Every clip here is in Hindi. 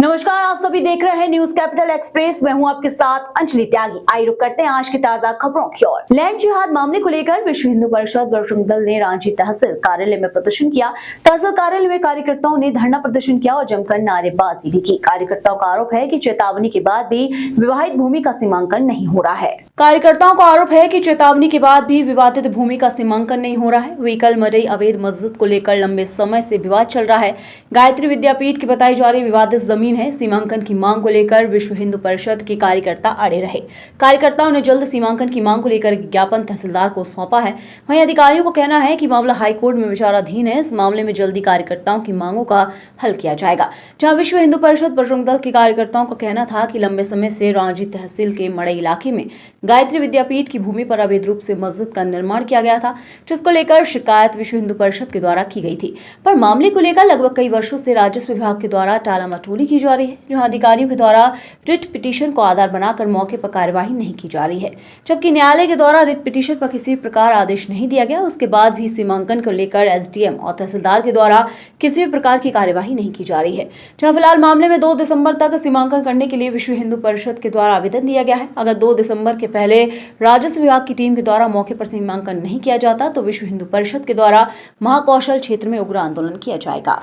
नमस्कार, आप सभी देख रहे हैं न्यूज कैपिटल एक्सप्रेस। मैं हूं आपके साथ अंजलि त्यागी। आइए रुक करते हैं आज की ताजा खबरों की ओर। लैंड जिहाद मामले को लेकर विश्व हिंदू परिषद बजरंग दल ने रांची तहसील कार्यालय में प्रदर्शन किया। तहसील कार्यालय में कार्यकर्ताओं ने धरना प्रदर्शन किया और जमकर नारेबाजी भी की। कार्यकर्ताओं का आरोप है कि चेतावनी के बाद भी विवादित भूमि का सीमांकन नहीं हो रहा है। कार्यकर्ताओं का आरोप है कि चेतावनी के बाद भी विवादित भूमि का सीमांकन नहीं हो रहा है। व्हीकल मरई अवैध मस्जिद को लेकर लंबे समय से विवाद चल रहा है। गायत्री विद्यापीठ की बताई जा रही विवादित जमीन है। सीमांकन की मांग को लेकर विश्व हिंदू परिषद के कार्यकर्ता अड़े रहे। कार्यकर्ताओं ने जल्द सीमांकन की मांग को लेकर ज्ञापन तहसीलदार को सौंपा है। वहीं अधिकारियों को कहना है कि मामला हाईकोर्ट में विचाराधीन है। इस मामले में जल्दी कार्यकर्ताओं की मांगों का हल किया जाएगा। जहां विश्व हिंदू परिषद बजरंग दल के कार्यकर्ताओं का कहना था कि लंबे समय से रांची तहसील के मड़ई इलाके में गायत्री विद्यापीठ की भूमि पर अवैध रूप से मस्जिद का निर्माण किया गया था, जिसको लेकर शिकायत विश्व हिंदू परिषद के द्वारा की गई थी। पर मामले को लेकर लगभग कई वर्षों से राजस्व विभाग के द्वारा टाला मटोली की जा रही है, जहां अधिकारियों के द्वारा रिट पिटीशन को आधार बनाकर मौके पर कार्यवाही नहीं की जा रही है। जबकि न्यायालय के द्वारा रिट पिटीशन पर किसी प्रकार आदेश नहीं दिया गया। उसके बाद भी सीमांकन को लेकर एसडीएम और तहसीलदार के द्वारा किसी भी प्रकार की कार्यवाही नहीं की जा रही है। जहां फिलहाल मामले में 2 दिसंबर तक सीमांकन करने के लिए विश्व हिंदू परिषद के द्वारा आवेदन दिया गया है। अगर 2 दिसंबर के पहले राजस्व विभाग की टीम के द्वारा मौके पर सीमांकन नहीं किया जाता तो विश्व हिंदू परिषद के द्वारा महाकौशल क्षेत्र में उग्र आंदोलन किया जाएगा।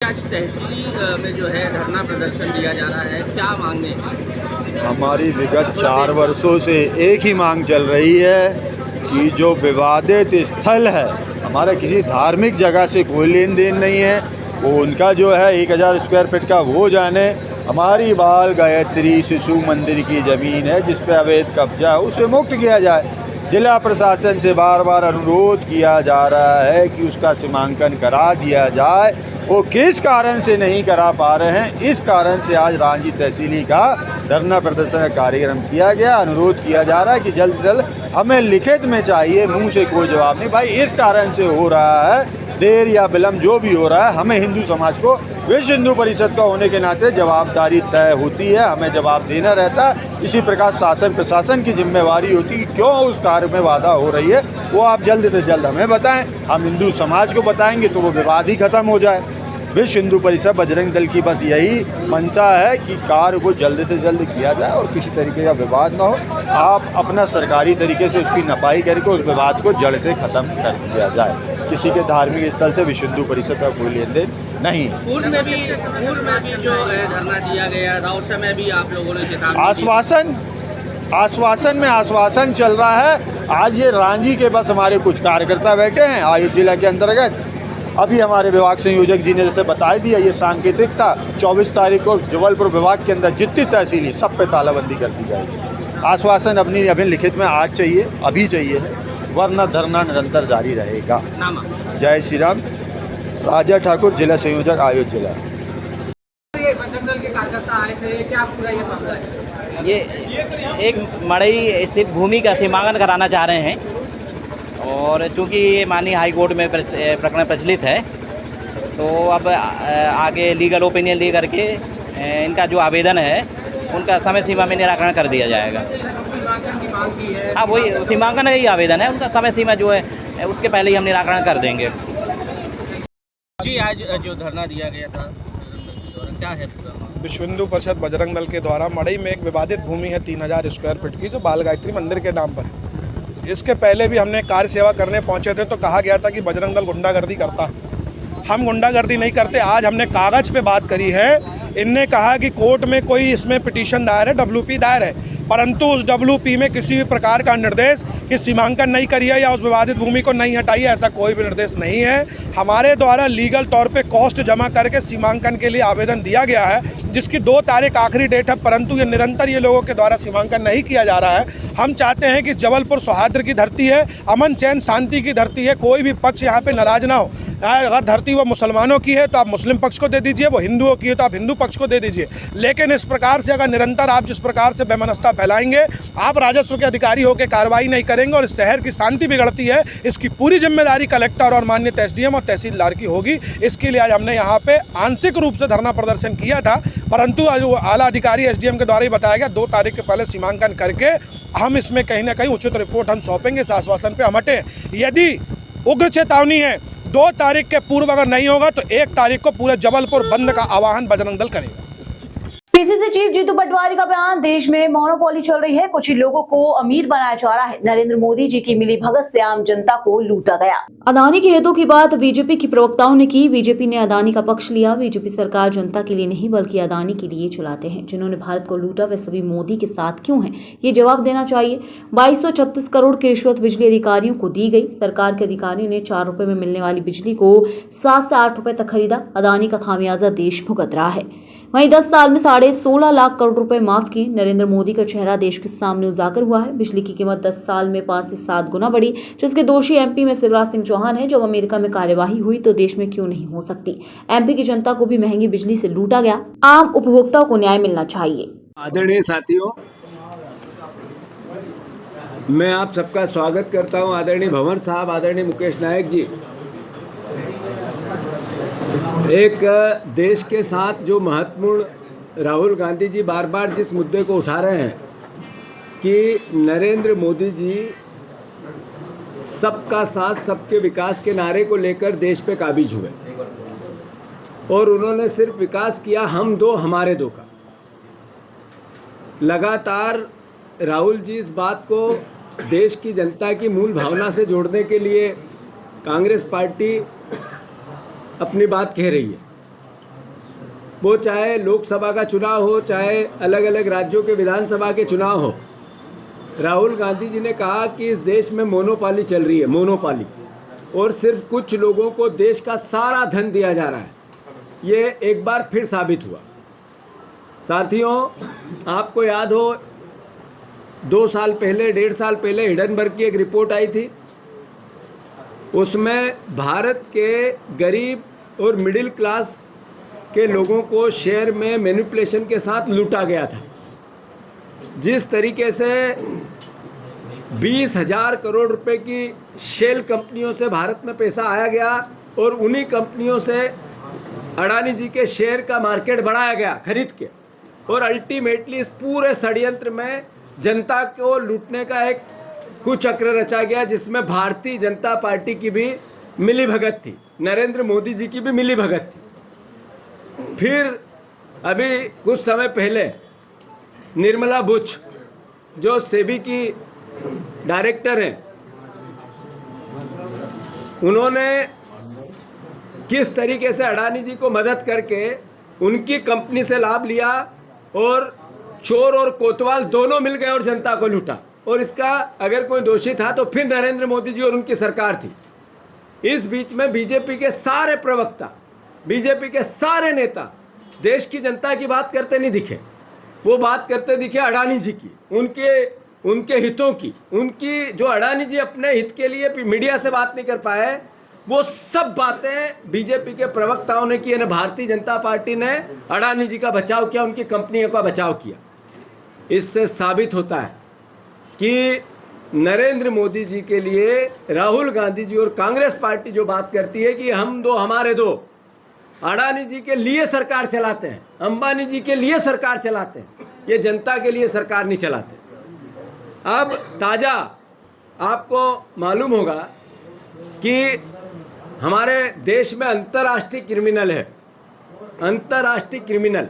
आज तहसील में जो है धरना प्रदर्शन दिया जा रहा है, क्या मांगे? हमारी विगत 4 वर्षों से एक ही मांग चल रही है कि जो विवादित स्थल है, हमारा किसी धार्मिक जगह से कोई लेन देन नहीं है, वो उनका जो है 1000 स्क्वायर फीट का वो जाने। हमारी बाल गायत्री शिशु मंदिर की ज़मीन है जिस पे अवैध कब्जा है, उसे मुक्त किया जाए। जिला प्रशासन से बार बार अनुरोध किया जा रहा है कि उसका सीमांकन करा दिया जाए। वो किस कारण से नहीं करा पा रहे हैं, इस कारण से आज रांची तहसीली का धरना प्रदर्शन का कार्यक्रम किया गया। अनुरोध किया जा रहा है कि जल्द से जल्द हमें लिखित में चाहिए, मुंह से कोई जवाब नहीं। भाई इस कारण से हो रहा है, देर या विलम्ब जो भी हो रहा है, हमें हिंदू समाज को विश्व हिंदू परिषद का होने के नाते जवाबदारी तय होती है, हमें जवाब देना रहता है। इसी प्रकार शासन प्रशासन की जिम्मेवारी होती है कि क्यों उस कार्य में बाधा हो रही है वो आप जल्द से जल्द हमें बताएं। हम हिंदू समाज को बताएंगे तो वो विवाद ही खत्म हो जाए। विश्व हिंदू परिषद बजरंग दल की बस यही मंशा है कि कार्य को जल्द से जल्द किया जाए और किसी तरीके का विवाद ना हो। आप अपना सरकारी तरीके से उसकी नपाई करके उस विवाद को जड़ से ख़त्म कर दिया जाए। किसी के धार्मिक स्थल से विश्व हिंदू परिषद का कोई लेन देन नहीं। पूर्व में भी जो धरना दिया गया था, उस समय भी आप लोगों ने चेतावनी आश्वासन में आश्वासन चल रहा है। आज ये रांची के बस हमारे कुछ कार्यकर्ता बैठे हैं आयुध जिला के अंतर्गत। अभी हमारे विभाग संयोजक जी ने जैसे बता दिया, ये सांकेतिक था। 24 तारीख को जबलपुर विभाग के अंदर जितनी तहसीली सब पे तालाबंदी कर दी जाएगी। आश्वासन अपनी अभी लिखित में आज चाहिए, अभी चाहिए है, वरना धरना निरंतर जारी रहेगा। जय श्री राम। राजा ठाकुर, जिला संयोजक, आयुध जिला। ये एक मड़ई स्थित भूमि का सीमांकन कराना चाह रहे हैं और चूंकि ये माननीय हाई कोर्ट में प्रकरण प्रचलित है, तो अब आगे लीगल ओपिनियन ले करके इनका जो आवेदन है उनका समय सीमा में निराकरण कर दिया जाएगा। हाँ, वही सीमांकन का ही आवेदन है, उनका समय सीमा जो है उसके पहले ही हम निराकरण कर देंगे। जी, आज जो धरना दिया गया था क्या है? विश्व हिंदू परिषद बजरंग दल के द्वारा मड़ई में एक विवादित भूमि है 3000 स्क्वायर फीट की, जो बाल गायत्री मंदिर के नाम पर है। इसके पहले भी हमने कार्य सेवा करने पहुंचे थे तो कहा गया था कि बजरंग दल गुंडागर्दी करता है। हम गुंडागर्दी नहीं करते। आज हमने कागज़ पे बात करी है। इनने कहा कि कोर्ट में कोई इसमें पिटीशन दायर है, WP दायर है, परंतु उस WP में किसी भी प्रकार का निर्देश कि सीमांकन नहीं करिए या उस विवादित भूमि को नहीं हटाइए, ऐसा कोई भी निर्देश नहीं है। हमारे द्वारा लीगल तौर पे कॉस्ट जमा करके सीमांकन के लिए आवेदन दिया गया है, जिसकी 2 तारीख आखिरी डेट है, परंतु ये निरंतर ये लोगों के द्वारा सीमांकन नहीं किया जा रहा है। हम चाहते हैं कि जबलपुर सौहार्द की धरती है, अमन चैन शांति की धरती है, कोई भी पक्ष यहाँ पे नाराज ना हो। अगर धरती वो मुसलमानों की है तो आप मुस्लिम पक्ष को दे दीजिए, वो हिंदुओं की है तो आप हिंदू पक्ष को दे दीजिए। लेकिन इस प्रकार से अगर निरंतर आप जिस प्रकार से बेमनस्ता फैलाएंगे, आप राजस्व के अधिकारी होकर कार्रवाई नहीं करेंगे और इस शहर की शांति बिगड़ती है, इसकी पूरी जिम्मेदारी कलेक्टर और माननीय एसडीएम और तहसीलदार की होगी। इसके लिए आज हमने यहाँ पे आंशिक रूप से धरना प्रदर्शन किया था, परंतु आला अधिकारी एसडीएम के द्वारा ही बताया गया 2 तारीख के पहले सीमांकन करके हम इसमें कहीं ना कहीं उचित रिपोर्ट हम सौंपेंगे। इस आश्वासन पे हम हटे। यदि उग्र चेतावनी है, 2 तारीख के पूर्व अगर नहीं होगा तो 1 तारीख को पूरे जबलपुर बंद का आह्वान बजरंग दल करेगा। पीसीसी चीफ जीतू पटवारी का बयान, देश में मोनोपोली चल रही है, कुछ ही लोगों को अमीर बनाया जा रहा है। नरेंद्र मोदी जी की मिली भगत से आम जनता को लूटा गया। अदानी के हितों की बात बीजेपी की प्रवक्ताओं ने की। बीजेपी ने अदानी का पक्ष लिया। बीजेपी सरकार जनता के लिए नहीं बल्कि अदानी के लिए चलाते हैं। जिन्होंने भारत को लूटा वे सभी मोदी के साथ क्यों हैं, ये जवाब देना चाहिए। 2236 करोड़ की रिश्वत बिजली अधिकारियों को दी गई। सरकार के अधिकारी ने 4 रुपए में मिलने वाली बिजली को 7 से 8 रुपए तक खरीदा। अदानी का खामियाजा देश भुगत रहा है। वहीं 10 साल में 16.5 लाख करोड़ रुपए माफ किए। नरेंद्र मोदी का चेहरा देश के सामने उजागर हुआ है। बिजली की कीमत 10 साल में 5 से 7 गुना बढ़ी, जिसके दोषी एमपी में शिवराज सिंह चौहान है। जब अमेरिका में कार्यवाही हुई तो देश में क्यों नहीं हो सकती। एमपी की जनता को भी महंगी बिजली से लूटा गया। आम उपभोक्ताओं को न्याय मिलना चाहिए। आदरणीय साथियों, मैं आप सबका स्वागत करता हूं। आदरणीय भंवर साहब, आदरणीय मुकेश नायक जी, एक देश के साथ जो महत्वपूर्ण राहुल गांधी जी बार बार जिस मुद्दे को उठा रहे हैं कि नरेंद्र मोदी जी सबका साथ सबके विकास के नारे को लेकर देश पे काबिज हुए और उन्होंने सिर्फ विकास किया हम दो हमारे दो का। लगातार राहुल जी इस बात को देश की जनता की मूल भावना से जोड़ने के लिए कांग्रेस पार्टी अपनी बात कह रही है। वो चाहे लोकसभा का चुनाव हो, चाहे अलग अलग राज्यों के विधानसभा के चुनाव हो, राहुल गांधी जी ने कहा कि इस देश में मोनोपोली चल रही है, मोनोपोली, और सिर्फ कुछ लोगों को देश का सारा धन दिया जा रहा है। ये एक बार फिर साबित हुआ। साथियों, आपको याद हो 2 साल पहले, 1.5 साल पहले हिडनबर्ग की एक रिपोर्ट आई थी। उसमें भारत के गरीब और मिडिल क्लास के लोगों को शेयर में मैनिपुलेशन के साथ लूटा गया था। जिस तरीके से 20,000 करोड़ रुपए की शेल कंपनियों से भारत में पैसा आया गया और उन्हीं कंपनियों से अडानी जी के शेयर का मार्केट बढ़ाया गया खरीद के, और अल्टीमेटली इस पूरे षड्यंत्र में जनता को लूटने का एक कुचक्र रचा गया, जिसमें भारतीय जनता पार्टी की भी मिलीभगत थी, नरेंद्र मोदी जी की भी मिलीभगत थी। फिर अभी कुछ समय पहले निर्मला बुच, जो सेबी की डायरेक्टर हैं, उन्होंने किस तरीके से अडानी जी को मदद करके उनकी कंपनी से लाभ लिया और चोर और कोतवाल दोनों मिल गए और जनता को लूटा। और इसका अगर कोई दोषी था तो फिर नरेंद्र मोदी जी और उनकी सरकार थी। इस बीच में बीजेपी के सारे प्रवक्ता, बीजेपी के सारे नेता देश की जनता की बात करते नहीं दिखे। वो बात करते दिखे अडानी जी की, उनके हितों की, उनकी जो अडानी जी अपने हित के लिए मीडिया से बात नहीं कर पाए, वो सब बातें बीजेपी के प्रवक्ताओं ने की। भारतीय जनता पार्टी ने अडानी जी का बचाव किया, उनकी कंपनियों का बचाव किया। इससे साबित होता है कि नरेंद्र मोदी जी के लिए राहुल गांधी जी और कांग्रेस पार्टी जो बात करती है कि हम दो हमारे दो, अडानी जी के लिए सरकार चलाते हैं, अंबानी जी के लिए सरकार चलाते हैं, ये जनता के लिए सरकार नहीं चलाते। अब ताज़ा आपको मालूम होगा कि हमारे देश में अंतर्राष्ट्रीय क्रिमिनल है, अंतर्राष्ट्रीय क्रिमिनल।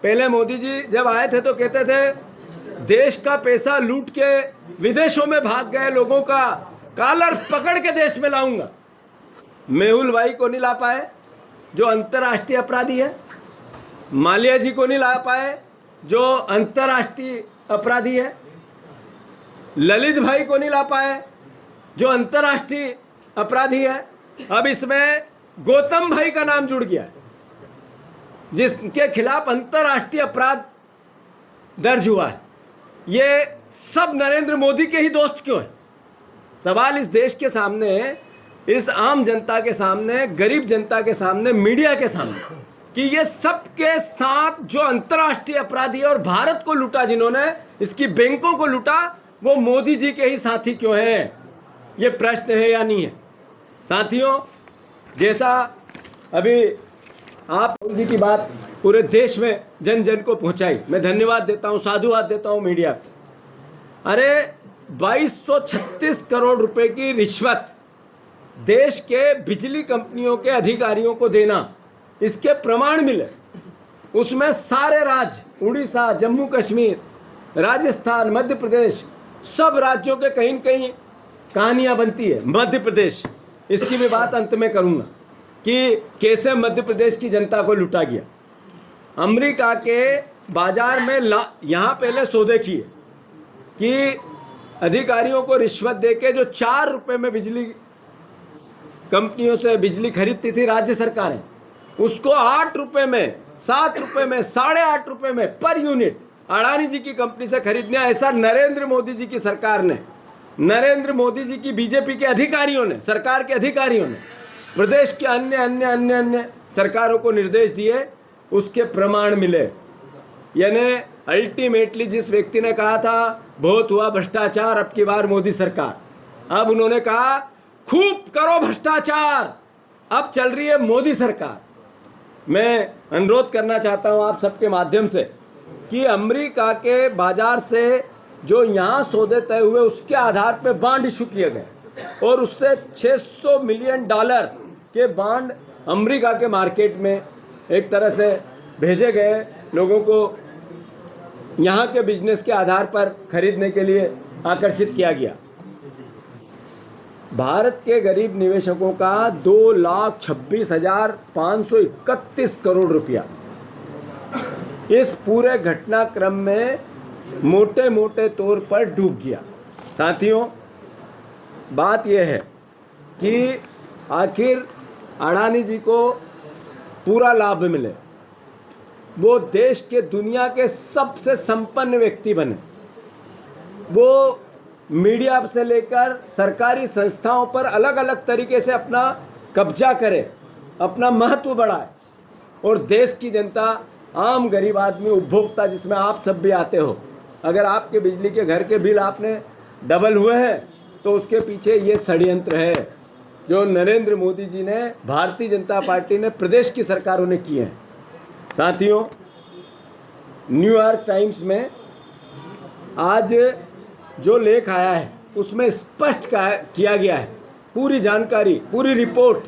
पहले मोदी जी जब आए थे तो कहते थे देश का पैसा लूट के विदेशों में भाग गए लोगों का कॉलर पकड़ के देश में लाऊंगा। मेहुल भाई को नहीं ला पाए जो अंतर्राष्ट्रीय अपराधी है, माल्या जी को नहीं ला पाए जो अंतर्राष्ट्रीय अपराधी है, ललित भाई को नहीं ला पाए जो अंतर्राष्ट्रीय अपराधी है। अब इसमें गौतम भाई का नाम जुड़ गया है जिसके खिलाफ अंतर्राष्ट्रीय अपराध दर्ज हुआ है। ये सब नरेंद्र मोदी के ही दोस्त क्यों है? सवाल इस देश के सामने, इस आम जनता के सामने, गरीब जनता के सामने, मीडिया के सामने, कि ये सबके साथ जो अंतर्राष्ट्रीय अपराधी और भारत को लूटा, जिन्होंने इसकी बैंकों को लूटा, वो मोदी जी के ही साथी क्यों हैं? ये प्रश्न है या नहीं है? साथियों, जैसा अभी आप जी की बात पूरे देश में जन जन को पहुंचाई, मैं धन्यवाद देता हूं, साधुवाद देता हूं मीडिया को। अरे 2236 करोड़ रुपए की रिश्वत देश के बिजली कंपनियों के अधिकारियों को देना, इसके प्रमाण मिले। उसमें सारे राज्य, उड़ीसा, जम्मू कश्मीर, राजस्थान, मध्य प्रदेश, सब राज्यों के कहीं न कहीं कहानियां बनती है। मध्य प्रदेश, इसकी भी बात अंत में करूंगा कि कैसे मध्य प्रदेश की जनता को लूटा गया। अमेरिका के बाजार में यहाँ पहले सौदे किए कि अधिकारियों को रिश्वत देके जो 4 रुपए में बिजली कंपनियों से बिजली खरीदती थी राज्य सरकारें, उसको 8 रुपए में, 7 रुपए में, 8.5 रुपए में पर यूनिट अडानी जी की कंपनी से खरीदने, ऐसा नरेंद्र मोदी जी की सरकार ने, नरेंद्र मोदी जी की बीजेपी के अधिकारियों ने, सरकार के अधिकारियों ने प्रदेश के अन्य सरकारों को निर्देश दिए, उसके प्रमाण मिले। यानी अल्टीमेटली जिस व्यक्ति ने कहा था बहुत हुआ भ्रष्टाचार, अब की बार मोदी सरकार, अब उन्होंने कहा खूब करो भ्रष्टाचार, अब चल रही है मोदी सरकार। मैं अनुरोध करना चाहता हूं आप सबके माध्यम से कि अमेरिका के बाजार से जो यहाँ सौदे तय हुए उसके आधार पर बांड इशू किए गए और उससे $600 मिलियन के बांड अमेरिका के मार्केट में एक तरह से भेजे गए, लोगों को यहाँ के बिजनेस के आधार पर खरीदने के लिए आकर्षित किया गया। भारत के गरीब निवेशकों का 2,26,531 करोड़ रुपया इस पूरे घटनाक्रम में मोटे मोटे तौर पर डूब गया। साथियों, बात यह है कि आखिर अडानी जी को पूरा लाभ मिले, वो देश के दुनिया के सबसे संपन्न व्यक्ति बने, वो मीडिया से लेकर सरकारी संस्थाओं पर अलग अलग तरीके से अपना कब्जा करे, अपना महत्व बढ़ाए और देश की जनता, आम गरीब आदमी, उपभोक्ता जिसमें आप सब भी आते हो, अगर आपके बिजली के घर के बिल आपने डबल हुए हैं तो उसके पीछे ये षड्यंत्र है जो नरेंद्र मोदी जी ने, भारतीय जनता पार्टी ने, प्रदेश की सरकारों ने किए हैं। साथियों, न्यूयॉर्क टाइम्स में आज जो लेख आया है उसमें स्पष्ट किया गया है, पूरी जानकारी, पूरी रिपोर्ट,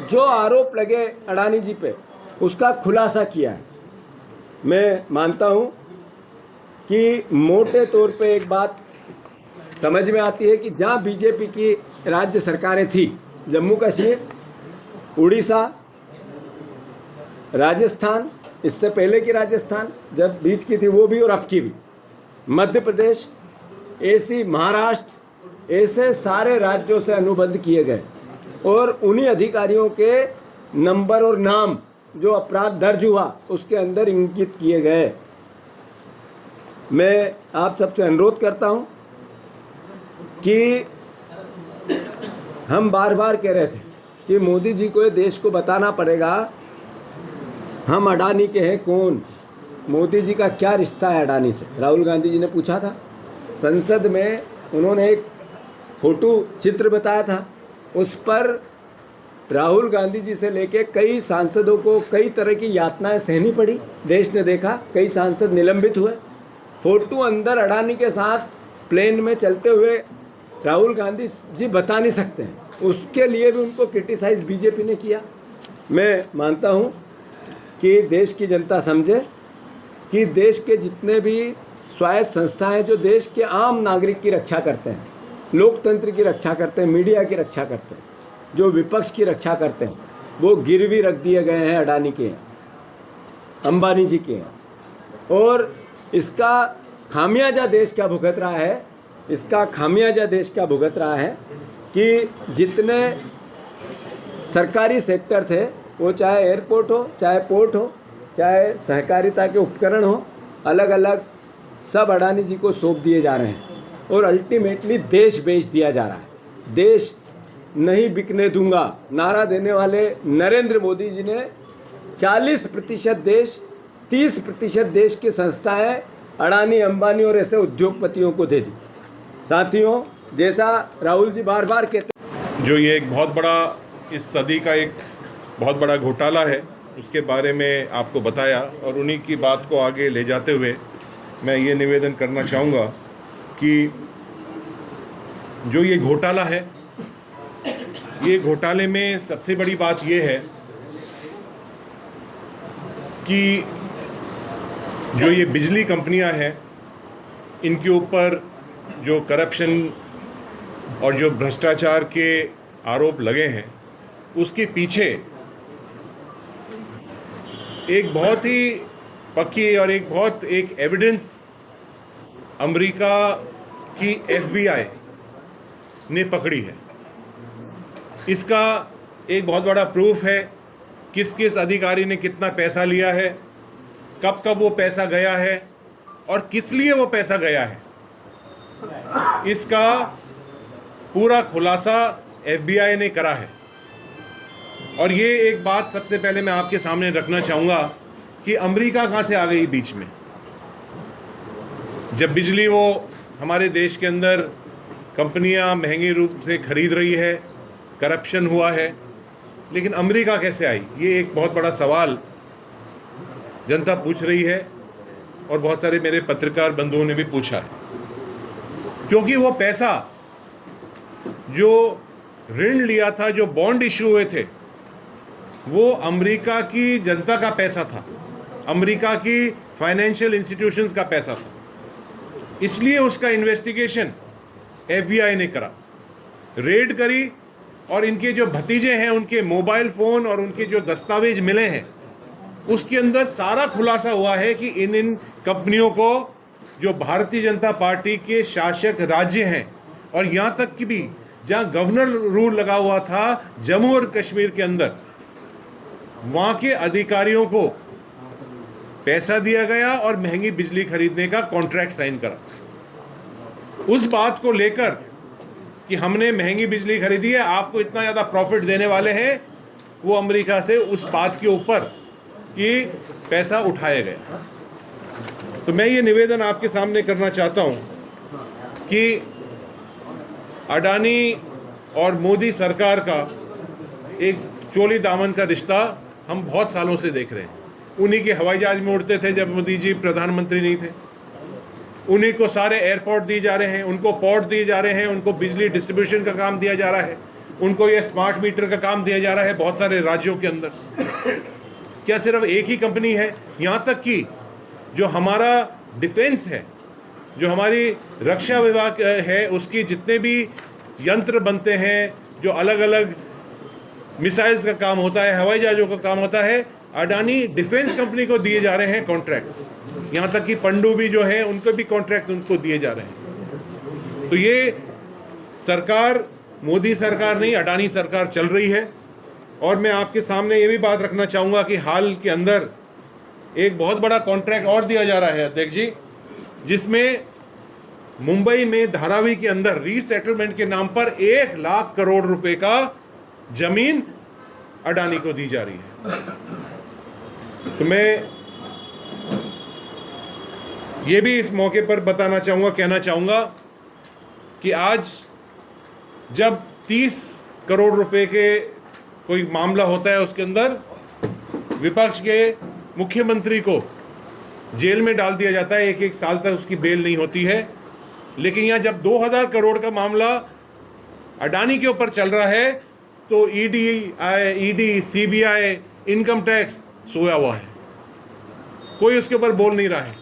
जो आरोप लगे अडानी जी पे उसका खुलासा किया है। मैं मानता हूं कि मोटे तौर पे एक बात समझ में आती है कि जहां बीजेपी की राज्य सरकारें थी, जम्मू कश्मीर, उड़ीसा, राजस्थान, इससे पहले की राजस्थान जब बीच की थी वो भी और अब की भी, मध्य प्रदेश, ऐसी महाराष्ट्र, ऐसे सारे राज्यों से अनुबंध किए गए और उन्हीं अधिकारियों के नंबर और नाम जो अपराध दर्ज हुआ उसके अंदर इंगित किए गए। मैं आप सबसे अनुरोध करता हूं कि हम बार बार कह रहे थे कि मोदी जी को ये देश को बताना पड़ेगा हम अडानी के हैं कौन, मोदी जी का क्या रिश्ता है अडानी से। राहुल गांधी जी ने पूछा था, संसद में उन्होंने एक फोटो चित्र बताया था, उस पर राहुल गांधी जी से लेके कई सांसदों को कई तरह की यातनाएं सहनी पड़ी, देश ने देखा, कई सांसद निलंबित हुए। फोटो अंदर अडानी के साथ प्लेन में चलते हुए राहुल गांधी जी बता नहीं सकते हैं, उसके लिए भी उनको क्रिटिसाइज बीजेपी ने किया। मैं मानता हूं कि देश की जनता समझे कि देश के जितने भी स्वायत्त संस्थाएं जो देश के आम नागरिक की रक्षा करते हैं, लोकतंत्र की रक्षा करते हैं, मीडिया की रक्षा करते हैं, जो विपक्ष की रक्षा करते हैं, वो गिरवी रख दिए गए हैं अडानी के, अंबानी जी के। और इसका खामियाजा देश क्या भुगत रहा है, इसका खामियाजा देश क्या भुगत रहा है कि जितने सरकारी सेक्टर थे, वो चाहे एयरपोर्ट हो, चाहे पोर्ट हो, चाहे सहकारिता के उपकरण हो, अलग अलग सब अडानी जी को सौंप दिए जा रहे हैं और अल्टीमेटली देश बेच दिया जा रहा है। देश नहीं बिकने दूंगा नारा देने वाले नरेंद्र मोदी जी ने 40% देश, 30% देश की संस्थाएं अडानी, अंबानी और ऐसे उद्योगपतियों को दे दी। साथियों, जैसा राहुल जी बार बार कहते, जो ये एक बहुत बड़ा, इस सदी का एक बहुत बड़ा घोटाला है, उसके बारे में आपको बताया और उन्हीं की बात को आगे ले जाते हुए मैं ये निवेदन करना चाहूँगा कि जो ये घोटाला है, ये घोटाले में सबसे बड़ी बात ये है कि जो ये बिजली कंपनियां हैं, इनके ऊपर जो करप्शन और जो भ्रष्टाचार के आरोप लगे हैं, उसके पीछे एक बहुत ही पक्की और एक एविडेंस अमेरिका की FBI ने पकड़ी है। इसका एक बहुत बड़ा प्रूफ है किस किस अधिकारी ने कितना पैसा लिया है, कब कब वो पैसा गया है और किस लिए वो पैसा गया है। इसका पूरा खुलासा FBI ने करा है। और ये एक बात सबसे पहले मैं आपके सामने रखना चाहूँगा कि अमेरिका कहाँ से आ गई बीच में। जब बिजली वो हमारे देश के अंदर कंपनियां महंगे रूप से खरीद रही है, करप्शन हुआ है, लेकिन अमेरिका कैसे आई, ये एक बहुत बड़ा सवाल जनता पूछ रही है और बहुत सारे मेरे पत्रकार बंधुओं ने भी पूछा है। क्योंकि वो पैसा जो ऋण लिया था, जो बॉन्ड इश्यू हुए थे, वो अमेरिका की जनता का पैसा था, अमेरिका की फाइनेंशियल इंस्टीट्यूशंस का पैसा था। इसलिए उसका इन्वेस्टिगेशन FBI ने करा, रेड करी और इनके जो भतीजे हैं उनके मोबाइल फ़ोन और उनके जो दस्तावेज मिले हैं, उसके अंदर सारा खुलासा हुआ है कि इन कंपनियों को, जो भारतीय जनता पार्टी के शासक राज्य हैं और यहाँ तक कि भी जहाँ गवर्नर रूल लगा हुआ था जम्मू और कश्मीर के अंदर, वहाँ के अधिकारियों को पैसा दिया गया और महंगी बिजली खरीदने का कॉन्ट्रैक्ट साइन करा। उस बात को लेकर कि हमने महंगी बिजली खरीदी है, आपको इतना ज़्यादा प्रॉफिट देने वाले हैं, वो अमेरिका से उस बात के ऊपर कि पैसा उठाया गया। तो मैं ये निवेदन आपके सामने करना चाहता हूँ कि अडानी और मोदी सरकार का एक चोली दामन का रिश्ता हम बहुत सालों से देख रहे हैं। उन्हीं के हवाई जहाज में उड़ते थे जब मोदी जी प्रधानमंत्री नहीं थे, उन्हीं को सारे एयरपोर्ट दिए जा रहे हैं, उनको पोर्ट दिए जा रहे हैं, उनको बिजली डिस्ट्रीब्यूशन का काम दिया जा रहा है, उनको ये स्मार्ट मीटर का काम दिया जा रहा है बहुत सारे राज्यों के अंदर। क्या सिर्फ एक ही कंपनी है? यहाँ तक कि जो हमारा डिफेंस है, जो हमारी रक्षा विभाग है, उसकी जितने भी यंत्र बनते हैं, जो अलग अलग मिसाइल्स का काम होता है, हवाई जहाज़ों का काम होता है, अडानी डिफेंस कंपनी को दिए जा रहे हैं कॉन्ट्रैक्ट्स। यहाँ तक कि पनडुब्बी जो है उनको भी कॉन्ट्रैक्ट उनको दिए जा रहे हैं। तो ये सरकार मोदी सरकार नहीं, अडानी सरकार चल रही है। और मैं आपके सामने ये भी बात रखना चाहूँगा कि हाल के अंदर एक बहुत बड़ा कॉन्ट्रैक्ट और दिया जा रहा है अध्यक्ष जी, जिसमें मुंबई में धारावी के अंदर रीसेटलमेंट के नाम पर 1 लाख करोड़ रुपए का जमीन अडानी को दी जा रही है। तो मैं ये भी इस मौके पर बताना चाहूँगा, कहना चाहूँगा कि आज जब 30 करोड़ रुपए के कोई मामला होता है, उसके अंदर विपक्ष के मुख्यमंत्री को जेल में डाल दिया जाता है, 1-1 साल तक उसकी बेल नहीं होती है। लेकिन यहाँ जब 2000 करोड़ का मामला अडानी के ऊपर चल रहा है तो ईडी, CBI, इनकम टैक्स सोया हुआ है, कोई उसके ऊपर बोल नहीं रहा है।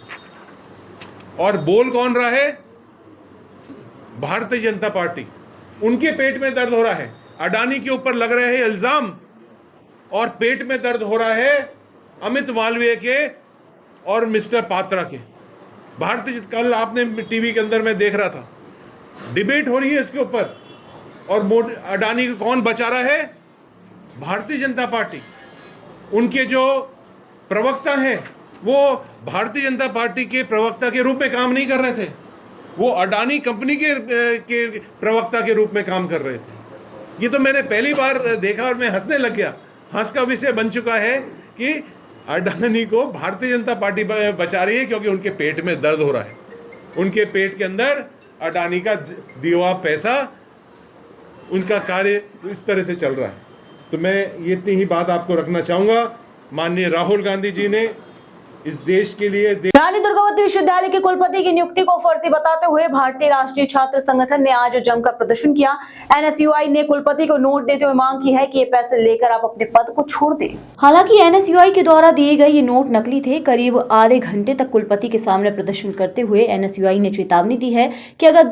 और बोल कौन रहा है? भारतीय जनता पार्टी। उनके पेट में दर्द हो रहा है, अडानी के ऊपर लग रहे हैं इल्जाम, और पेट में दर्द हो रहा है अमित मालवीय के और मिस्टर पात्रा के। कल आपने टीवी के अंदर मैं देख रहा था, डिबेट हो रही है इसके ऊपर, और अडानी को कौन बचा रहा है? भारतीय जनता पार्टी। उनके जो प्रवक्ता हैं वो भारतीय जनता पार्टी के प्रवक्ता के रूप में काम नहीं कर रहे थे, वो अडानी कंपनी के प्रवक्ता के रूप में काम कर रहे थे। ये तो मैंने पहली बार देखा और मैं हंसने लग गया। हंस का विषय बन चुका है कि अडानी को भारतीय जनता पार्टी बचा रही है क्योंकि उनके पेट में दर्द हो रहा है, उनके पेट के अंदर अडानी का दिया हुआ पैसा, उनका कार्य इस तरह से चल रहा है। तो मैं ये इतनी ही बात आपको रखना चाहूँगा। माननीय राहुल गांधी जी ने इस देश के लिए रानी दुर्गावती विश्वविद्यालय के कुलपति की नियुक्ति को फर्जी बताते हुए भारतीय राष्ट्रीय छात्र संगठन ने आज जमकर प्रदर्शन किया। एनएसयूआई ने कुलपति को नोट देते हुए मांग की है कि ये पैसे लेकर आप अपने पद को छोड़ दें। हालांकि एनएसयूआई के द्वारा दिए गए ये नोट नकली थे। करीब आधे घंटे तक कुलपति के सामने प्रदर्शन करते हुए एनएसयूआई ने चेतावनी दी है कि अगर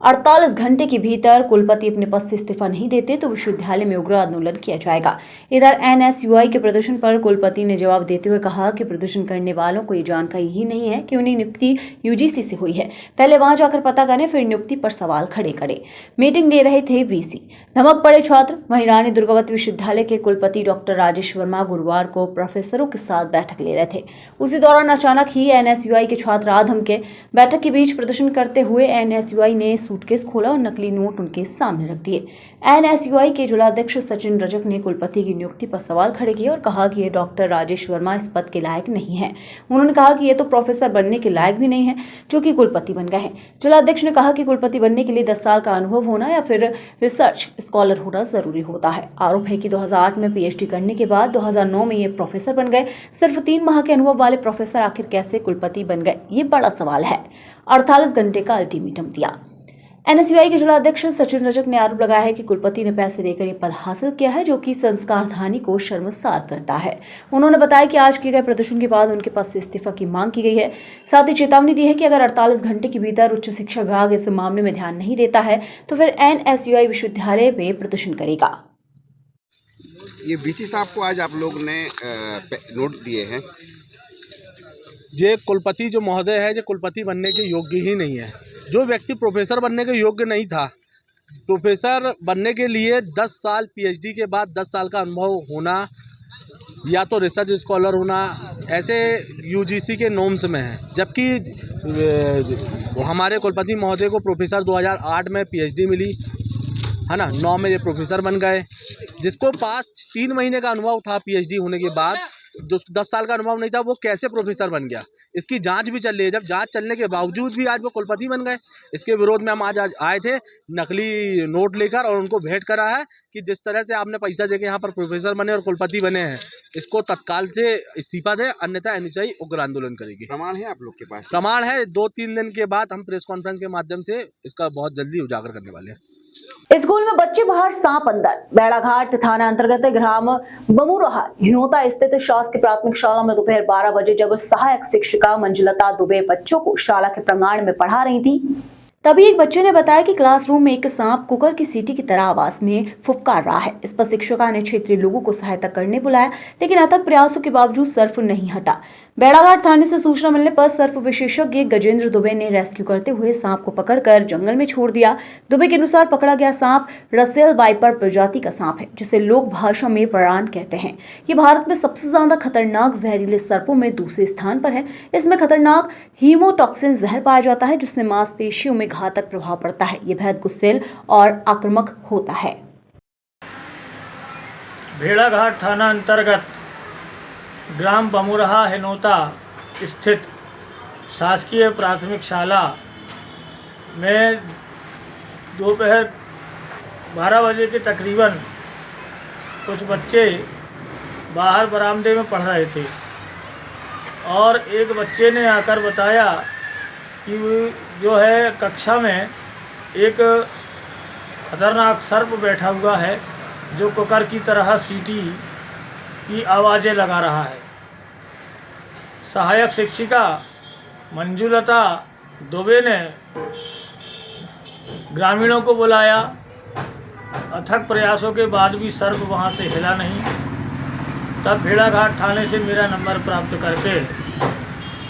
48 घंटे के भीतर कुलपति अपने पद से इस्तीफा नहीं देते तो विश्वविद्यालय में उग्र आंदोलन किया जाएगा। इधर एनएसयूआई के प्रदर्शन पर कुलपति ने जवाब देते हुए कहा कि प्रदर्शन करने वालों को ये जानकारी ही नहीं है कि उन्हें नियुक्ति यूजीसी से हुई है। पहले वहां जाकर पता करें, फिर नियुक्ति पर सवाल खड़े करें। मीटिंग ले रहे थे वीसी। धमक पड़े छात्र। वहीं रानी दुर्गावती विश्वविद्यालय के कुलपति डॉक्टर राजेश वर्मा गुरुवार को प्रोफेसरों के साथ बैठक ले रहे थे। उसी दौरान अचानक ही एनएसयूआई के छात्र आ धमके। बैठक के बीच प्रदर्शन करते हुए एनएसयूआई ने सूटकेस खोला और नकली नोट उनके सामने रख दिए। एनएसयूआई के जिलाध्यक्ष सचिन रजक ने कुलपति की नियुक्ति पर सवाल खड़े किए और कहा कि ये डॉक्टर राजेश वर्मा इस पद के लायक नहीं है। उन्होंने कहा कि ये तो प्रोफेसर बनने के लायक भी नहीं है जो कि कुलपति बन गए हैं। जिलाध्यक्ष ने कहा कि कुलपति बनने के लिए 10 साल का अनुभव होना या फिर रिसर्च स्कॉलर होना जरूरी होता है। आरोप है कि 2008 में पीएचडी करने के बाद 2009 में ये प्रोफेसर बन गए। सिर्फ 3 माह के अनुभव वाले प्रोफेसर आखिर कैसे कुलपति बन गए, ये बड़ा सवाल है। 48 घंटे का अल्टीमेटम दिया। एनएसयूआई के जिलाध्यक्ष सचिन रजक ने आरोप लगाया है कि कुलपति ने पैसे देकर ये पद हासिल किया है, जो कि संस्कारधानी को शर्मसार करता है। उन्होंने बताया कि आज किए गए प्रदर्शन के बाद उनके पद से इस्तीफा की मांग की गई है। साथ ही चेतावनी दी है कि अगर 48 घंटे के भीतर उच्च शिक्षा विभाग इस मामले में ध्यान नहीं देता है तो फिर एनएसयूआई विश्वविद्यालय में प्रदर्शन करेगा। ये वीसी साहब को आज आप लोग ने नोट दिए हैं। ये कुलपति जो महोदय है, जो कुलपति बनने के योग्य ही नहीं है। जो व्यक्ति प्रोफेसर बनने के योग्य नहीं था, प्रोफेसर बनने के लिए 10 साल पीएचडी के बाद 10 साल का अनुभव होना या तो रिसर्च स्कॉलर होना, ऐसे यूजीसी के नॉर्म्स में है। जबकि हमारे कुलपति महोदय को प्रोफेसर 2008 में पीएचडी मिली है ना, 9 में ये प्रोफेसर बन गए। जिसको 3 महीने का अनुभव था पीएचडी होने के बाद, जो 10 साल का अनुभव नहीं था, वो कैसे प्रोफेसर बन गया। इसकी जांच भी चल रही है। जब जांच चलने के बावजूद भी आज वो कुलपति बन गए। इसके विरोध में हम आज आए थे नकली नोट लेकर, और उनको भेंट करा है कि जिस तरह से आपने पैसा देके यहाँ पर प्रोफेसर बने और कुलपति बने हैं, इसको तत्काल से इस्तीफा दें, अन्यथा एनएसयूआई उग्र आंदोलन करेगी। प्रमाण है आप लोग के पास? प्रमाण है। 2-3 दिन के बाद हम प्रेस कॉन्फ्रेंस के माध्यम से इसका बहुत जल्दी उजागर करने वाले हैं। स्कूल में बच्चे बाहर, सांप अंदर। बेड़ाघाट थाना अंतर्गत ग्राम बमुरहा हिनोता स्थित शासकीय प्राथमिक शाला में दोपहर 12 बजे जब सहायक शिक्षिका मंजुलता दुबे बच्चों को शाला के प्रांगण में पढ़ा रही थी, तभी एक बच्चे ने बताया कि क्लासरूम में एक सांप कुकर की सीटी की तरह आवाज में फुफकार रहा है। इस पर शिक्षिका ने क्षेत्रीय लोगों को सहायता करने बुलाया, लेकिन अथक प्रयासों के बावजूद सर्प नहीं हटा। बेड़ाघाट थाने से सूचना मिलने पर सर्प विशेषज्ञ गजेंद्र दुबे ने रेस्क्यू करते हुए सांप को पकड़कर जंगल में छोड़ दिया। दुबे के अनुसार पकड़ा गया सांप रसेल वाइपर प्रजाति का सांप है, जिसे लोक भाषा में परान कहते हैं। ये भारत में सबसे ज्यादा खतरनाक जहरीले सर्पों में दूसरे स्थान पर है। इसमें खतरनाक हीमोटॉक्सिन जहर पाया जाता है, जिससे मांसपेशियों में घातक प्रभाव पड़ता है। ये बेहद गुस्सेल और आक्रामक होता है। भेड़ाघाट थाना अंतर्गत ग्राम बमुरहा हिनोता स्थित शासकीय प्राथमिक शाला में दोपहर 12 बजे के तकरीबन कुछ बच्चे बाहर बरामदे में पढ़ रहे थे और एक बच्चे ने आकर बताया कि जो है कक्षा में एक खतरनाक सर्प बैठा हुआ है, जो कुकर की तरह सीटी की आवाज़ें लगा रहा है। सहायक शिक्षिका मंजुलता दुबे ने ग्रामीणों को बुलाया। अथक प्रयासों के बाद भी सर्प वहां से हिला नहीं। तब भेड़ाघाट थाने से मेरा नंबर प्राप्त करके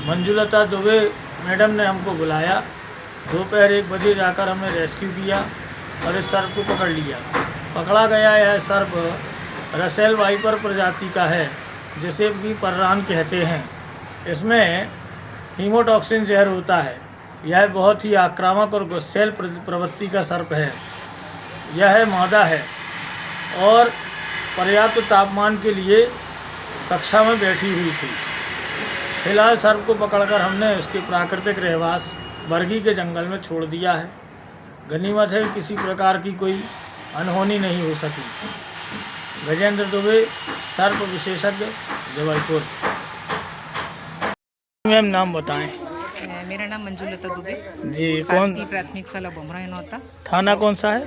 मंजुलता दुबे मैडम ने हमको बुलाया। दोपहर 1 बजे जाकर हमने रेस्क्यू किया और इस सर्प को पकड़ लिया। पकड़ा गया यह सर्प रसेल वाइपर प्रजाति का है, जिसे भी पर्रान कहते हैं। इसमें हीमोटॉक्सिन जहर होता है। यह बहुत ही आक्रामक और गुस्सेल प्रवृत्ति का सर्प है। यह मादा है और पर्याप्त तापमान के लिए कक्षा में बैठी हुई थी। फिलहाल सर्प को पकड़कर हमने उसके प्राकृतिक रहवास बरगी के जंगल में छोड़ दिया है। गनीमत है किसी प्रकार की कोई अनहोनी नहीं हो सकी। गजेंद्र दुबे, सर्प विशेषज्ञ, जबलपुर। मैम नाम बताएं। मेरा नाम मंजुलता दुबे, जी कौन शासकीय प्राथमिक शाला बोमरा होता, थाना कौन सा है?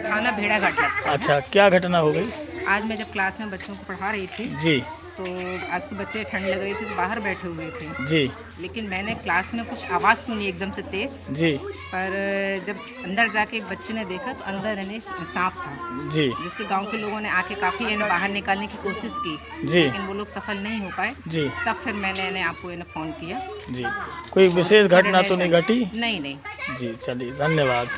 थाना भेड़ाघाट लगता है। अच्छा, क्या घटना हो गई? आज मैं जब क्लास में बच्चों को पढ़ा रही थी जी तो आज से बच्चे ठंड लग रही थी तो बाहर बैठे हुए थे जी लेकिन मैंने क्लास में कुछ आवाज़ सुनी एकदम से तेज, जी पर जब अंदर जाके एक बच्चे ने देखा तो अंदर यानी सांप था जी जिसके गांव के लोगों ने आके काफ़ी यानी बाहर निकालने की कोशिश की जी लेकिन वो लोग सफल नहीं हो पाए। जी तब फिर मैंने यानी आपको यानी फ़ोन किया। जी कोई विशेष घटना तो नहीं घटी? नहीं। जी चलिए, धन्यवाद।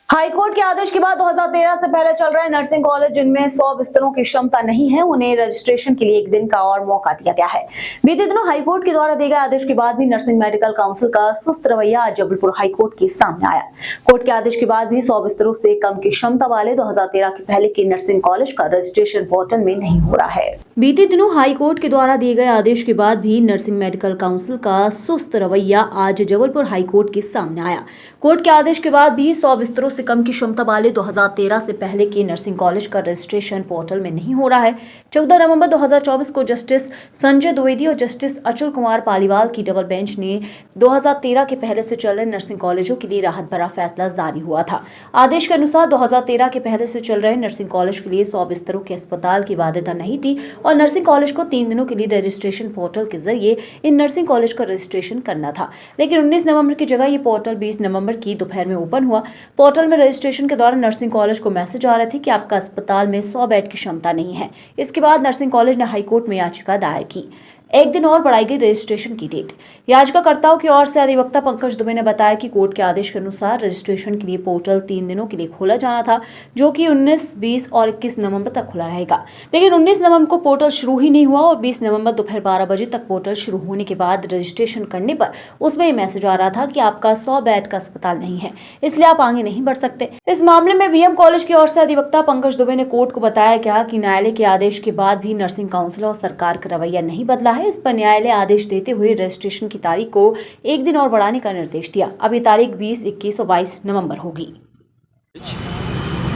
हाईकोर्ट के आदेश के बाद 2013 से पहले चल रहे नर्सिंग कॉलेज जिनमें 100 बिस्तरों की क्षमता नहीं है उन्हें रजिस्ट्रेशन के लिए एक दिन का और मौका दिया गया है। बीते दिनों हाईकोर्ट के द्वारा दिए गए आदेश के बाद भी नर्सिंग मेडिकल काउंसिल का सुस्त रवैया आज जबलपुर हाईकोर्ट के सामने आया। कोर्ट के आदेश के बाद भी 100 बिस्तरों से कम की क्षमता वाले 2013 के पहले के नर्सिंग कॉलेज का रजिस्ट्रेशन पोर्टल में नहीं हो रहा है। बीते दिनों हाईकोर्ट के द्वारा दिए गए आदेश के बाद भी नर्सिंग मेडिकल काउंसिल का सुस्त रवैया आज जबलपुर हाईकोर्ट के सामने आया। कोर्ट के आदेश के बाद भी 100 बिस्तरों से कम की क्षमता वाले 2013 से पहले के नर्सिंग कॉलेज का रजिस्ट्रेशन पोर्टल में नहीं हो रहा है। 14 नवंबर 2024 को जस्टिस संजय द्विवेदी और जस्टिस अचल कुमार पालीवाल की डबल बेंच ने 2013 के पहले से चल रहे नर्सिंग कॉलेजों के लिए राहत भरा फैसला जारी हुआ था। आदेश के अनुसार 2013 के पहले से चल रहे नर्सिंग कॉलेज के लिए 100 बिस्तरों के अस्पताल की बाध्यता नहीं थी और नर्सिंग कॉलेज को 3 दिनों के लिए रजिस्ट्रेशन पोर्टल के जरिए इन नर्सिंग कॉलेज का रजिस्ट्रेशन करना था। लेकिन 19 नवंबर की जगह ये पोर्टल 20 नवंबर की दोपहर में ओपन हुआ। पोर्टल में रजिस्ट्रेशन के दौरान नर्सिंग कॉलेज को मैसेज आ रहे थे कि आपका अस्पताल में 100 बेड की क्षमता नहीं है। इसके बाद नर्सिंग कॉलेज ने हाईकोर्ट में याचिका दायर की। एक दिन और बढ़ाई गई रजिस्ट्रेशन की डेट। याचिकाकर्ताओं की ओर से अधिवक्ता पंकज दुबे ने बताया कि कोर्ट के आदेश के अनुसार रजिस्ट्रेशन के लिए पोर्टल 3 दिनों के लिए खोला जाना था, जो कि 19, 20 और 21 नवंबर तक खुला रहेगा। लेकिन 19 नवंबर को पोर्टल शुरू ही नहीं हुआ और 20 नवंबर दोपहर 12 बजे तक पोर्टल शुरू होने के बाद रजिस्ट्रेशन करने पर उसमें ये मैसेज आ रहा था कि आपका 100 बेड का अस्पताल नहीं है, इसलिए आप आगे नहीं बढ़ सकते। इस मामले में वीएम कॉलेज की ओर से अधिवक्ता पंकज दुबे ने कोर्ट को बताया क्या कि न्यायालय के आदेश के बाद भी नर्सिंग काउंसिल और सरकार का रवैया नहीं बदला है। इस पर न्यायालय आदेश देते हुए रजिस्ट्रेशन की तारीख को एक दिन और बढ़ाने का निर्देश दिया। अब ये तारीख 20, 21 और 22 नवंबर होगी।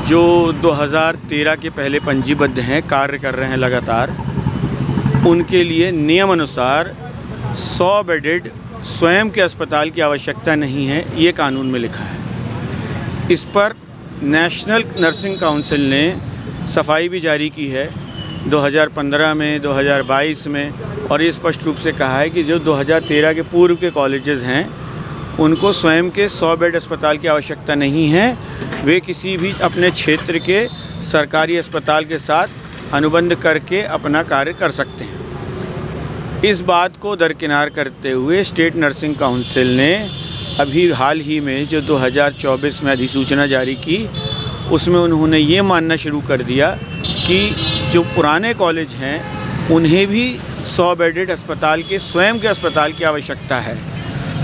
जो 2013 के पहले पंजीबद्ध हैं, कार्य कर रहे हैं लगातार, उनके लिए नियम अनुसार 100 बेडेड स्वयं के अस्पताल की आवश्यकता नहीं है, ये कानून में लिखा है। इस पर नेशनल नर्सिंग काउंसिल ने सफाई भी जारी की है 2015 में, 2022 में, और ये स्पष्ट रूप से कहा है कि जो 2013 के पूर्व के कॉलेजेस हैं उनको स्वयं के 100 बेड अस्पताल की आवश्यकता नहीं है। वे किसी भी अपने क्षेत्र के सरकारी अस्पताल के साथ अनुबंध करके अपना कार्य कर सकते हैं। इस बात को दरकिनार करते हुए स्टेट नर्सिंग काउंसिल ने अभी हाल ही में जो 2024 में अधिसूचना जारी की, उसमें उन्होंने ये मानना शुरू कर दिया कि जो पुराने कॉलेज हैं उन्हें भी 100 बेडेड अस्पताल के स्वयं के अस्पताल की आवश्यकता है।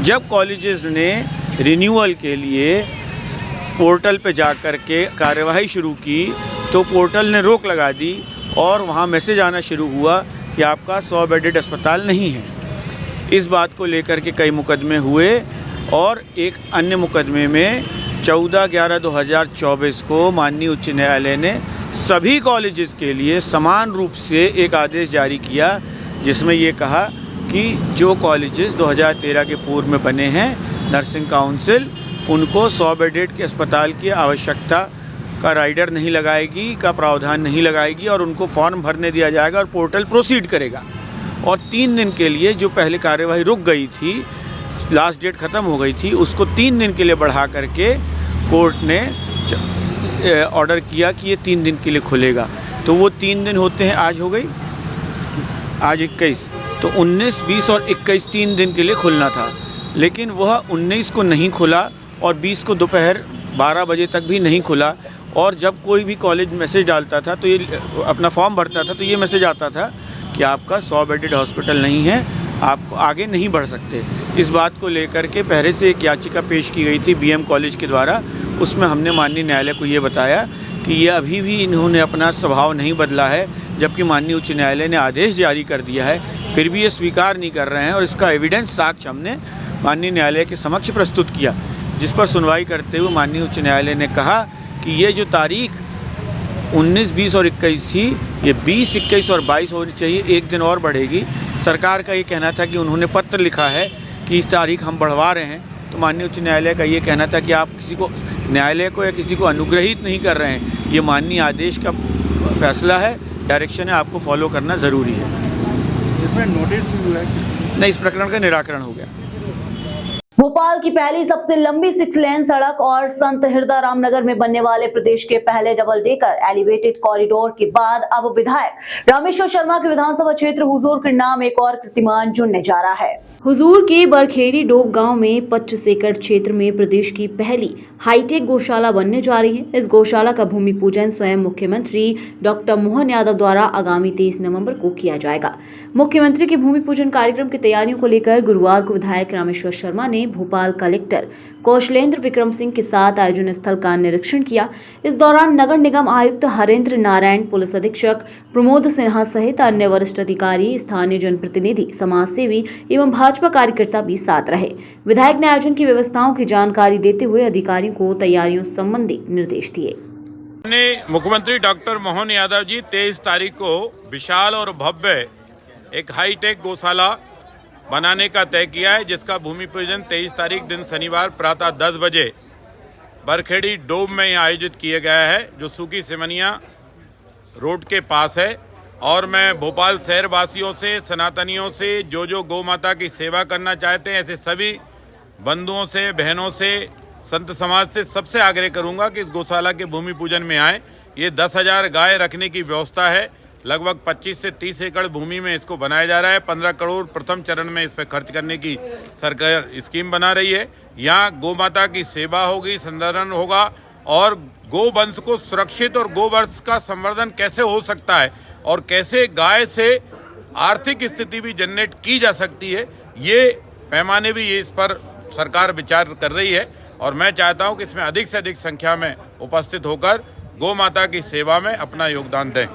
जब कॉलेजेस ने रिन्यूअल के लिए पोर्टल पे जा कर के कार्यवाही शुरू की तो पोर्टल ने रोक लगा दी और वहाँ मैसेज आना शुरू हुआ कि आपका 100 बेडेड अस्पताल नहीं है। इस बात को लेकर के कई मुकदमे हुए और एक अन्य मुकदमे में 14/11/2024 को माननीय उच्च न्यायालय ने सभी कॉलेजेस के लिए समान रूप से एक आदेश जारी किया, जिसमें ये कहा कि जो कॉलेजेस 2013 के पूर्व में बने हैं, नर्सिंग काउंसिल उनको 100 बेडेड के अस्पताल की आवश्यकता का राइडर नहीं लगाएगी, का प्रावधान नहीं लगाएगी और उनको फॉर्म भरने दिया जाएगा और पोर्टल प्रोसीड करेगा। और 3 दिन के लिए जो पहले कार्यवाही रुक गई थी, लास्ट डेट ख़त्म हो गई थी, उसको 3 दिन के लिए बढ़ा करके कोर्ट ने ऑर्डर किया कि ये 3 दिन के लिए खुलेगा। तो वो 3 दिन होते हैं, आज हो गई, आज 21, तो 19, 20 और 21 3 दिन के लिए खुलना था। लेकिन वह 19 को नहीं खुला और 20 को दोपहर 12 बजे तक भी नहीं खुला। और जब कोई भी कॉलेज मैसेज डालता था तो ये अपना फॉर्म भरता था तो ये मैसेज आता था कि आपका 100 बेडेड हॉस्पिटल नहीं है, आप आगे नहीं बढ़ सकते। इस बात को लेकर के पहले से एक याचिका पेश की गई थी बीएम कॉलेज के द्वारा। उसमें हमने माननीय न्यायालय को ये बताया कि ये अभी भी इन्होंने अपना स्वभाव नहीं बदला है, जबकि माननीय उच्च न्यायालय ने आदेश जारी कर दिया है, फिर भी ये स्वीकार नहीं कर रहे हैं। और इसका एविडेंस साक्ष्य हमने माननीय न्यायालय के समक्ष प्रस्तुत किया, जिस पर सुनवाई करते हुए माननीय उच्च न्यायालय ने कहा कि ये जो तारीख 19, 20 और 21 थी, ये 20, 21 और 22 होनी चाहिए, एक दिन और बढ़ेगी। सरकार का ये कहना था कि उन्होंने पत्र लिखा है कि इस तारीख हम बढ़वा रहे हैं, तो माननीय उच्च न्यायालय का ये कहना था कि आप किसी को, न्यायालय को या किसी को अनुग्रहित नहीं कर रहे हैं, ये माननीय आदेश का फैसला है, डायरेक्शन है, आपको फॉलो करना ज़रूरी है। इसमें नोटिस भी हुआ है? नहीं, इस प्रकरण का निराकरण हो गया। भोपाल की पहली सबसे लंबी 6 लेन सड़क और संत हृदय रामनगर में बनने वाले प्रदेश के पहले डबल डेकर एलिवेटेड कॉरिडोर के बाद अब विधायक रामेश्वर शर्मा के विधानसभा क्षेत्र हुजूर के नाम एक और कीर्तिमान जुड़ने जा रहा है। हुजूर के बरखेड़ी डोब गांव में 25 एकड़ क्षेत्र में प्रदेश की पहली हाईटेक गौशाला बनने जा रही है। इस गौशाला का भूमि पूजन स्वयं मुख्यमंत्री डॉक्टर मोहन यादव द्वारा आगामी 23 नवंबर को किया जाएगा। मुख्यमंत्री के भूमि पूजन कार्यक्रम की तैयारियों को लेकर गुरुवार को विधायक रामेश्वर शर्मा ने भोपाल कलेक्टर कौशलेंद्र विक्रम सिंह के साथ आयोजन स्थल का निरीक्षण किया। इस दौरान नगर निगम आयुक्त हरेंद्र नारायण, पुलिस अधीक्षक प्रमोद सिन्हा सहित अन्य वरिष्ठ अधिकारी, स्थानीय जनप्रतिनिधि, समाजसेवी एवं भाजपा कार्यकर्ता भी साथ रहे। विधायक ने आयोजन की व्यवस्थाओं की जानकारी देते हुए अधिकारियों को तैयारियों संबंधी निर्देश दिए। मुख्यमंत्री डॉक्टर मोहन यादव जी 23 तारीख को विशाल और भव्य एक हाईटेक गौशाला बनाने का तय किया है, जिसका भूमि पूजन 23 तारीख दिन शनिवार प्रातः 10 बजे बरखेड़ी डोब में आयोजित किया गया है, जो सूखी सिमनिया रोड के पास है। और मैं भोपाल शहर वासियों से, सनातनियों से, जो गौ माता की सेवा करना चाहते हैं, ऐसे सभी बंधुओं से, बहनों से, संत समाज से सबसे आग्रह करूंगा कि इस गौशाला के भूमि पूजन में आए। ये 10,000 गाय रखने की व्यवस्था है। लगभग 25 से 30 एकड़ भूमि में इसको बनाया जा रहा है। 15 करोड़ प्रथम चरण में इस पर खर्च करने की सरकार स्कीम बना रही है। यहाँ गौ माता की सेवा होगी, संवर्धन होगा, और गो वंश को सुरक्षित और गो वंश का संवर्धन कैसे हो सकता है और कैसे गाय से आर्थिक स्थिति भी जनरेट की जा सकती है, ये पैमाने भी इस पर सरकार विचार कर रही है। और मैं चाहता हूँ कि इसमें अधिक से अधिक संख्या में उपस्थित होकर गौ माता की सेवा में अपना योगदान दें।